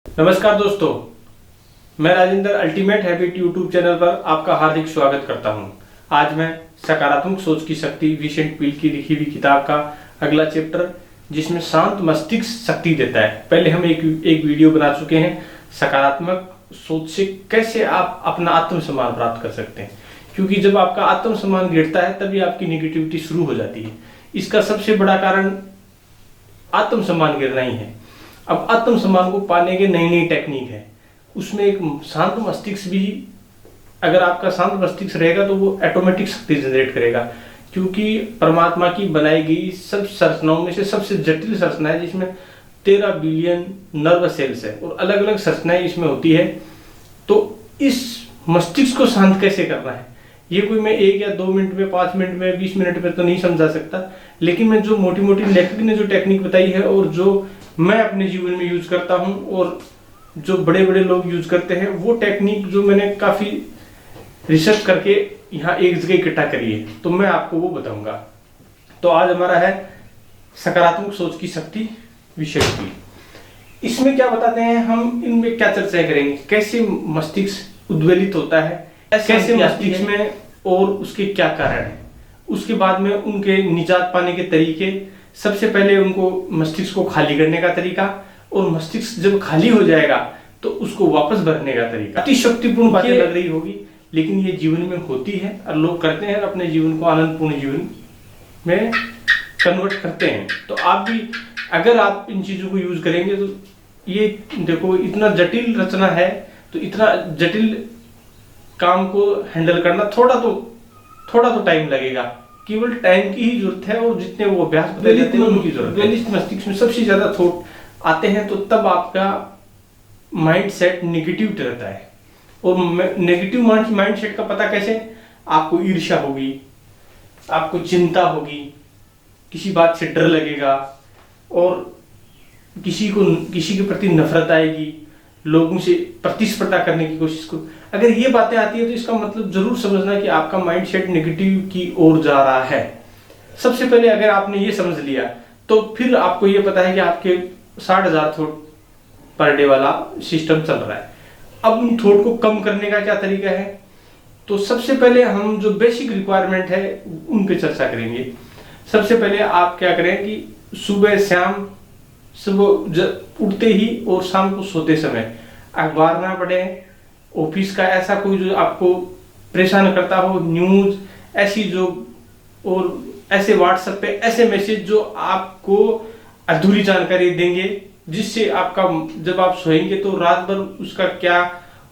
नमस्कार दोस्तों, मैं Rajendra ultimate habit YouTube channel पर आपका हार्दिक स्वागत करता हूं। आज मैं सकारात्मक सोच की शक्ति विंसेंट पील की लिखी हुई किताब का अगला चैप्टर, जिसमें शांत मस्तिष्क शक्ति देता है। पहले हम एक वीडियो बना चुके हैं, सकारात्मक सोच से कैसे आप अपना आत्मसम्मान प्राप्त कर सकते हैं, क्योंकि जब आपका आत्मसम्मान गिरता है तभी आपकी निगेटिविटी शुरू हो जाती है। इसका सबसे बड़ा कारण आत्मसम्मान गिरना ही है। अब आत्मसम्मान को पाने के नई नई टेक्निक है, उसमें एक शांत मस्तिष्क भी, अगर आपका शांत मस्तिष्क रहेगा तो वो ऑटोमेटिक शक्ति जनरेट करेगा, क्योंकि परमात्मा की बनाई गई सब संरचनाओं में से सबसे जटिल संरचना है, जिसमें 13 बिलियन नर्व सेल्स है और अलग अलग संरचनाएं इसमें होती है। तो इस मस्तिष्क को शांत कैसे करना है, ये कोई मैं 1 या 2 मिनट में, 5 मिनट में, 20 मिनट में तो नहीं समझा सकता, लेकिन मैं जो मोटी मोटी लेखक ने जो टेक्निक बताई है और जो मैं अपने जीवन में यूज करता हूं और जो बड़े बड़े लोग यूज करते हैं, वो टेक्निक जो मैंने काफी रिसर्च करके यहाँ एक जगह इकट्ठा करी है, तो मैं आपको वो बताऊंगा। तो आज हमारा है सकारात्मक सोच की शक्ति विषय की। इसमें क्या बताते हैं हम, इनमें क्या चर्चा करेंगे, कैसे मस्तिष्क उद्वेलित होता है, कैसे मस्तिष्क में और उसके क्या कारण है, उसके बाद में उनके निजात पाने के तरीके, सबसे पहले उनको मस्तिष्क को खाली करने का तरीका, और मस्तिष्क जब खाली हो जाएगा तो उसको वापस भरने का तरीका। अति शक्तिपूर्ण बातें लग रही होगी, लेकिन ये जीवन में होती है और लोग करते हैं, अपने जीवन को आनंदपूर्ण जीवन में कन्वर्ट करते हैं। तो आप भी अगर आप इन चीजों को यूज करेंगे तो ये देखो, इतना जटिल रचना है, तो इतना जटिल काम को हैंडल करना थोड़ा तो टाइम लगेगा। केवल टाइम की ही जरूरत है, और जितने वो अभ्यास करते जाते हैं उनकी जरूरत है। ड्वेलिस्ट मस्तिष्क में सबसे ज्यादा थॉट आते हैं, तो तब आपका माइंड सेट निगेटिव रहता है। और नेगेटिव माइंड सेट का पता कैसे, आपको ईर्ष्या होगी, आपको चिंता होगी, किसी बात से डर लगेगा, और किसी के प्रति नफरत आएगी, लोगों से प्रतिस्पर्धा करने की कोशिश को। अगर ये बातें आती है तो इसका मतलब जरूर समझना कि आपका माइंडसेट नेगेटिव की ओर जा रहा है। सबसे पहले अगर आपने ये समझ लिया, तो फिर आपको ये पता है कि आपके 60,000 थॉट पर डे वाला सिस्टम चल रहा है। अब उन थॉट को कम करने का क्या तरीका है, तो सबसे पहले हम जो बेसिक रिक्वायरमेंट है उन पे चर्चा करेंगे। सबसे पहले आप क्या करें कि सुबह उठते ही और शाम को सोते समय अखबार ना पढ़ें, ऑफिस का ऐसा कोई जो आपको परेशान करता हो, न्यूज ऐसी जो, और ऐसे व्हाट्सएप पे ऐसे मैसेज जो आपको अधूरी जानकारी देंगे, जिससे आपका जब आप सोएंगे तो रात भर उसका क्या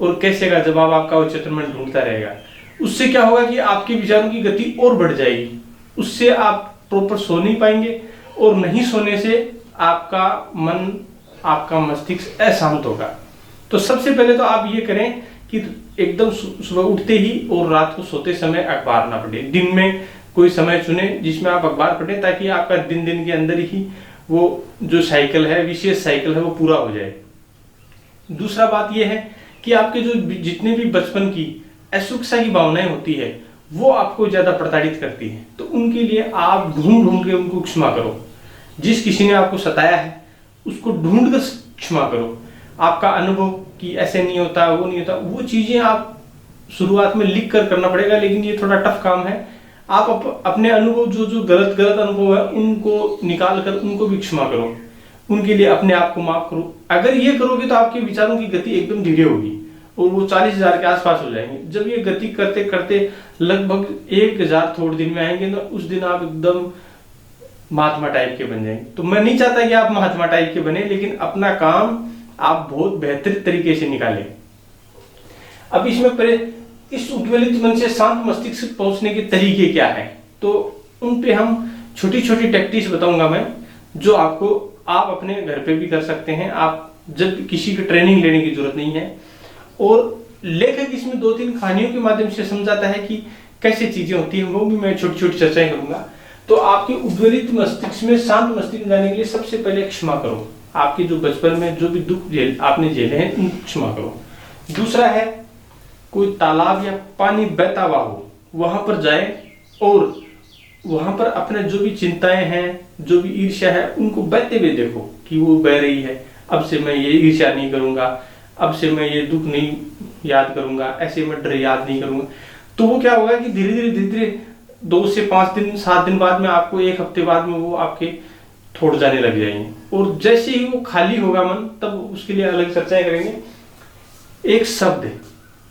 और कैसे का जवाब आपका उच्चतम मन ढूंढता रहेगा। उससे क्या होगा कि आपके विचारों की गति और बढ़ जाएगी, उससे आप प्रॉपर सो नहीं पाएंगे, और नहीं सोने से आपका मन, आपका मस्तिष्क अशांत होगा। तो सबसे पहले तो आप ये करें कि एकदम सुबह उठते ही और रात को सोते समय अखबार ना पढ़ें। दिन में कोई समय चुने जिसमें आप अखबार पढ़ें, ताकि आपका दिन के अंदर ही वो जो साइकिल है, विशेष साइकिल है, वो पूरा हो जाए। दूसरा बात यह है कि आपके जो जितने भी बचपन की असुरक्षा की भावनाएं होती है, वो आपको ज्यादा प्रताड़ित करती है, तो उनके लिए आप ढूंढ के उनको क्षमा करो। जिस किसी ने आपको सताया है उसको ढूंढ कर क्षमा करो। आपका अनुभव कि ऐसे नहीं होता, वो नहीं होता, वो चीजें आप शुरुआत में लिख कर करना पड़ेगा, लेकिन ये थोड़ा टफ काम है। आप अपने अनुभव जो गलत अनुभव है उनको निकाल कर उनको भी क्षमा करो, उनके लिए अपने आप को माफ करो। अगर ये करोगे तो आपके विचारों की गति एकदम धीरे होगी और वो 40,000 के आसपास हो जाएंगे। जब ये गति करते करते लगभग 1,000 थोड़े दिन में आएंगे ना, उस दिन आप एकदम महात्मा टाइप के बन जाएंगे। तो मैं नहीं चाहता कि आप महात्मा टाइप के बने, लेकिन अपना काम आप बहुत बेहतर तरीके से निकालें। अब इसमें पहले इस उद्वेलित मन से शांत मस्तिष्क पहुंचने के तरीके क्या है, तो उन पे हम छोटी छोटी टेक्टिक्स बताऊंगा मैं, जो आप अपने घर पे भी कर सकते हैं। आप जब किसी की ट्रेनिंग लेने की जरूरत नहीं है, और लेखक इसमें 2-3 कहानियों के माध्यम से समझाता है कि कैसे चीजें होती हैं, वो भी मैं छोटी छोटी चर्चाएं करूंगा। तो आपके उद्वेलित मस्तिष्क में शांत मस्तिष्क जाने के लिए सबसे पहले क्षमा करो। आपके जो बचपन में जो भी दुख आपने झेले हैं उनको क्षमा करो। दूसरा है, कोई तालाब या पानी बहता हुआ हो, वहां पर जाए और वहां पर अपने जो भी चिंताएं हैं, जो भी ईर्ष्या है, उनको बहते हुए देखो कि वो बह रही है। अब से मैं ये ईर्ष्या नहीं करूंगा, अब से मैं ये दुख नहीं याद करूंगा, ऐसे मैं डर याद नहीं करूंगा। तो वो क्या होगा कि धीरे धीरे 2 से 5 दिन 7 दिन बाद में आपको 1 हफ्ते बाद में वो आपके थोड़ जाने लग जाएंगे। और जैसे ही वो खाली होगा मन, तब उसके लिए अलग चर्चाएं करेंगे। एक शब्द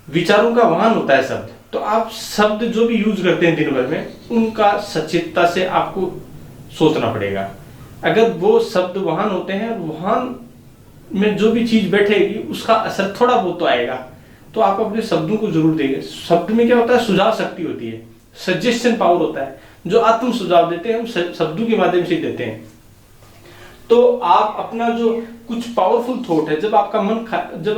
विचारों का वाहन होता है शब्द, तो आप शब्द जो भी यूज करते हैं दिन भर में, उनका सचेतता से आपको सोचना पड़ेगा। अगर वो शब्द वाहन होते हैं, वाहन में जो भी चीज बैठेगी उसका असर थोड़ा बहुत तो आएगा, तो आप अपने शब्दों को जरूर देंगे। शब्द में क्या होता है, सुझाव शक्ति होती है, सजेशन पावर होता है, जो आत्म सुझाव देते हैं हम शब्दों के माध्यम से देते हैं। तो आप अपना जो कुछ पावरफुल थॉट है, जब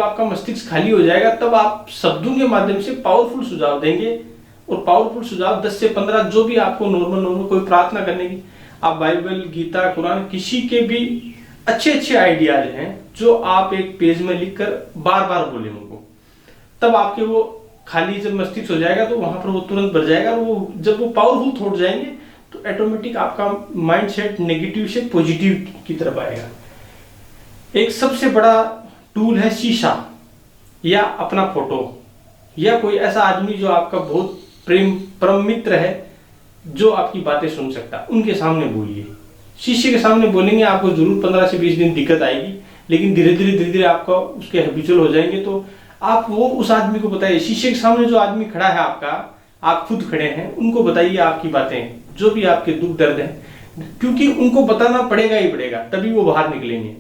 आपका मस्तिष्क खाली हो जाएगा, तब आप शब्दों के माध्यम से पावरफुल सुझाव देंगे। और पावरफुल सुझाव 10 से 15 जो भी आपको नॉर्मल कोई प्रार्थना करने की, आप बाइबल, गीता, कुरान, किसी के भी अच्छे आइडियाज हैं जो आप एक पेज में लिखकर बार बार बोले उनको, तब आपके वो खाली जब मस्तिष्क हो जाएगा तो वहां पर वो तुरंत भर जाएगा। और वो जब वो पावरफुल थॉट जाएंगे तो ऑटोमेटिक आपका माइंडसेट नेगेटिव से पॉजिटिव की तरफ आएगा। एक सबसे बड़ा टूल है शीशा, या अपना फोटो, या कोई ऐसा आदमी जो आपका बहुत परम मित्र है, जो आपकी बातें सुन सकता है, उनके सामने बोलिए। शीशे के सामने बोलेंगे आपको जरूर 15 से 20 दिन दिक्कत आएगी, लेकिन धीरे धीरे आपका उसके हैबिचुअल हो जाएंगे। तो आप वो उस आदमी को बताइए, शीशे के सामने जो आदमी खड़ा है आपका, आप खुद खड़े हैं, उनको बताइए आपकी बातें, जो भी आपके दुख दर्द हैं, क्योंकि उनको बताना पड़ेगा ही पड़ेगा, तभी वो बाहर निकलेंगे।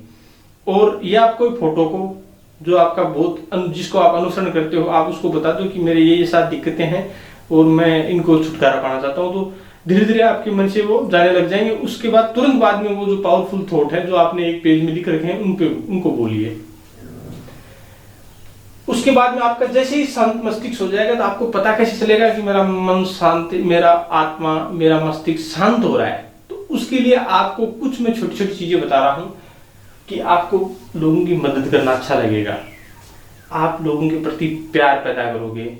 और या आप कोई फोटो को जो आपका जिसको आप अनुसरण करते हो, आप उसको बता दो कि मेरे ये साथ दिक्कतें हैं और मैं इनको छुटकारा पाना चाहता हूँ। तो धीरे धीरे आपके मन से वो जाने लग जाएंगे। उसके बाद तुरंत बाद में वो जो पावरफुल थॉट है जो आपने एक पेज में लिख रखे हैं, उनको बोलिए। उसके बाद में आपका जैसे ही शांत मस्तिष्क हो जाएगा, तो आपको पता कैसे चलेगा कि मेरा मन शांत, मेरा आत्मा, मेरा मस्तिष्क शांत हो रहा है। तो उसके लिए आपको कुछ मैं छोटी छोटी चीजें बता रहा हूं कि आपको लोगों की मदद करना अच्छा लगेगा, आप लोगों के प्रति प्यार पैदा करोगे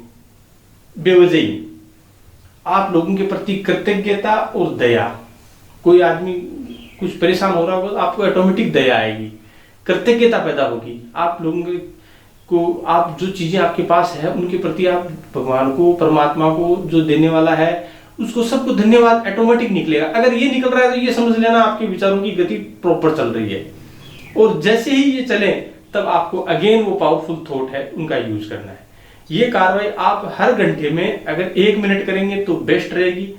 बेवजही, आप लोगों के प्रति कृतज्ञता और दया। कोई आदमी कुछ परेशान हो रहा होगा तो आपको ऑटोमेटिक दया आएगी, कृतज्ञता पैदा होगी। आप लोगों को, आप जो चीजें आपके पास है उनके प्रति आप भगवान को, परमात्मा को जो देने वाला है, उसको सबको धन्यवाद ऑटोमेटिक निकलेगा। अगर ये निकल रहा है तो ये समझ लेना आपके विचारों की गति प्रॉपर चल रही है। और जैसे ही ये चले, तब आपको अगेन वो पावरफुल थॉट है उनका यूज करना है। ये कार्रवाई आप हर घंटे में अगर 1 मिनट करेंगे तो बेस्ट रहेगी।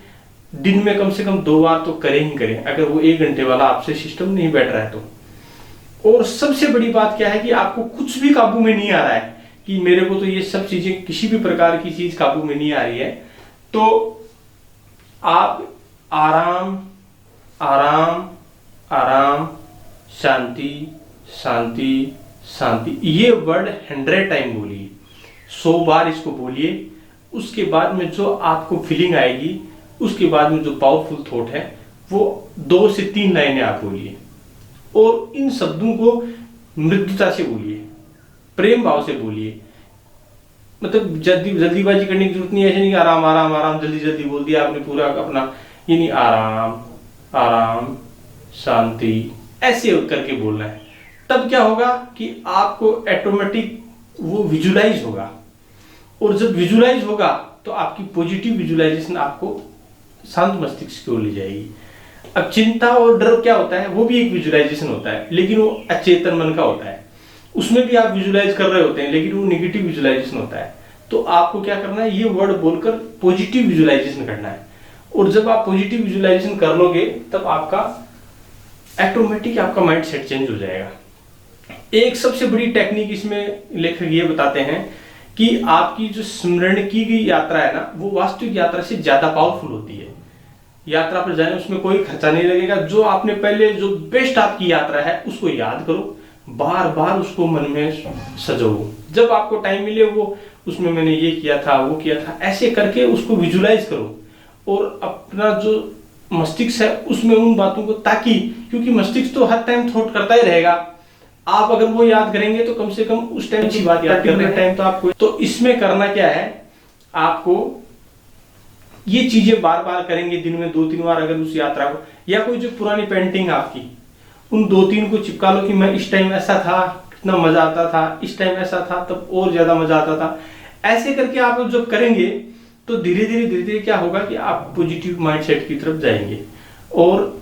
दिन में कम से कम 2 बार तो करें ही करें, अगर वो 1 घंटे वाला आपसे सिस्टम नहीं बैठ रहा है तो। और सबसे बड़ी बात क्या है कि आपको कुछ भी काबू में नहीं आ रहा है, कि मेरे को तो ये सब चीजें, किसी भी प्रकार की चीज काबू में नहीं आ रही है, तो आप आराम आराम आराम, शांति शांति शांति, ये वर्ड 100 टाइम बोलिए, 100 बार इसको बोलिए। उसके बाद में जो आपको फीलिंग आएगी, उसके बाद में जो पावरफुल थॉट है, वो 2 से 3 लाइनें आप बोलिए। और इन शब्दों को मृदुता से बोलिए, प्रेम भाव से बोलिए। मतलब जल्दीबाजी करने की जरूरत नहीं है, ऐसे नहीं आराम आराम आराम जल्दी बोल दिया आपने पूरा अपना, ये नहीं, आराम आराम शांति, ऐसे करके बोलना है। तब क्या होगा कि आपको ऑटोमेटिक वो विजुलाइज होगा, और जब विजुलाइज होगा तो आपकी पॉजिटिव विजुलाइजेशन आपको शांत मस्तिष्क की ओर ले जाएगी। अब चिंता और डर क्या होता है, वो भी एक विजुलाइजेशन होता है, लेकिन वो अचेतन मन का होता है। उसमें भी आप विजुलाइज कर रहे होते हैं, लेकिन वो नेगेटिव विजुलाइजेशन होता है। तो आपको क्या करना है, ये वर्ड बोलकर पॉजिटिव विजुलाइजेशन करना है। और जब आप पॉजिटिव विजुलाइजेशन कर लोगे, तब आपका ऑटोमेटिक आपका माइंड सेट चेंज हो जाएगा। एक सबसे बड़ी टेक्निक इसमें लेखक ये बताते हैं कि आपकी जो स्मरण की गई यात्रा है ना, वो वास्तविक यात्रा से ज्यादा पावरफुल होती है। यात्रा पर जाने उसमें कोई खर्चा नहीं लगेगा। जो आपने पहले, जो बेस्ट आपकी यात्रा है, उसको याद करो, बार बार उसको मन में सजो। जब आपको टाइम मिले, वो उसमें मैंने ये किया था, वो किया था, ऐसे करके उसको विजुलाइज करो। और अपना जो मस्तिष्क है उसमें उन बातों को, ताकि, क्योंकि मस्तिष्क तो हर टाइम थॉट करता ही रहेगा, आप अगर वो याद करेंगे तो कम से कम उस टाइम की बात याद करने टाइम तो आपको। तो इसमें करना क्या है, आपको ये चीजें बार बार करेंगे, दिन में 2-3 बार। अगर उस यात्रा को, या कोई जो पुरानी पेंटिंग आपकी, उन 2-3 को चिपका लो कि मैं इस टाइम ऐसा था, कितना मजा आता था, इस टाइम ऐसा था तब और ज्यादा मजा आता था। ऐसे करके आप जब करेंगे तो धीरे धीरे क्या होगा कि आप पॉजिटिव माइंडसेट की तरफ जाएंगे। और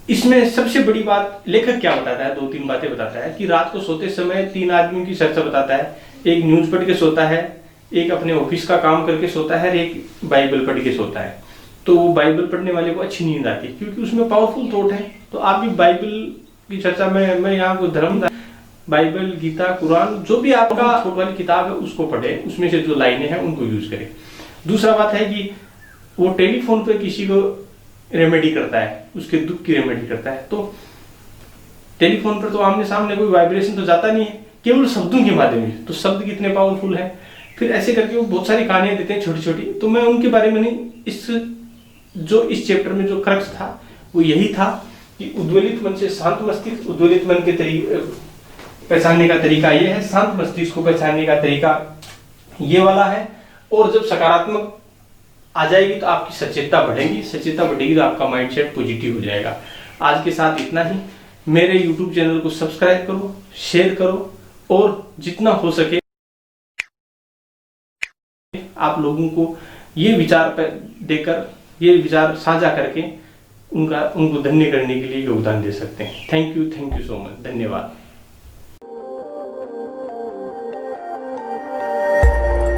इसमें सबसे बड़ी बात लेखक क्या बताता है, 2-3 बातें बताता है कि रात को सोते समय 3 आदमियों की चर्चा बताता है। एक न्यूज पढ़ के सोता है, एक अपने ऑफिस का काम करके सोता है, और एक बाइबल पढ़ के सोता है। तो वो बाइबल पढ़ने वाले को अच्छी नींद आती है क्योंकि उसमें पावरफुल थॉट है। तो आप भी बाइबल की चर्चा में, मैं यहाँ को धर्म, बाइबल, गीता, कुरान, जो भी आपका थॉट वाली किताब है उसको पढ़े, उसमें से जो लाइनें हैं उनको यूज करें। दूसरा बात है कि वो टेलीफोन पे किसी को रेमेडी करता है, उसके दुख की रेमेडी करता है। तो टेलीफोन पर तो आमने सामने कोई वाइब्रेशन तो जाता नहीं है, केवल शब्दों के माध्यम से। तो शब्द कितने पावरफुल है। फिर ऐसे करके वो बहुत सारी कहानियां देते हैं छोटी छोटी। तो मैं उनके बारे में नहीं, इस चैप्टर में जो क्रक्स था वो यही था कि उद्वेलित मन से शांत मस्तिष्क, उद्वेलित मन के तरीके पहचानने का तरीका ये है, शांत मस्तिष्क को पहचानने का तरीका ये वाला है। और जब सकारात्मक आ जाएगी तो आपकी सचेतता बढ़ेगी, सचेतता बढ़ेगी तो आपका माइंडसेट पॉजिटिव हो जाएगा। आज के साथ इतना ही। मेरे YouTube चैनल को सब्सक्राइब करो, शेयर करो, और जितना हो सके आप लोगों को ये विचार देकर, ये विचार साझा करके उनको धन्य करने के लिए योगदान दे सकते हैं। थैंक यू सो मच, धन्यवाद।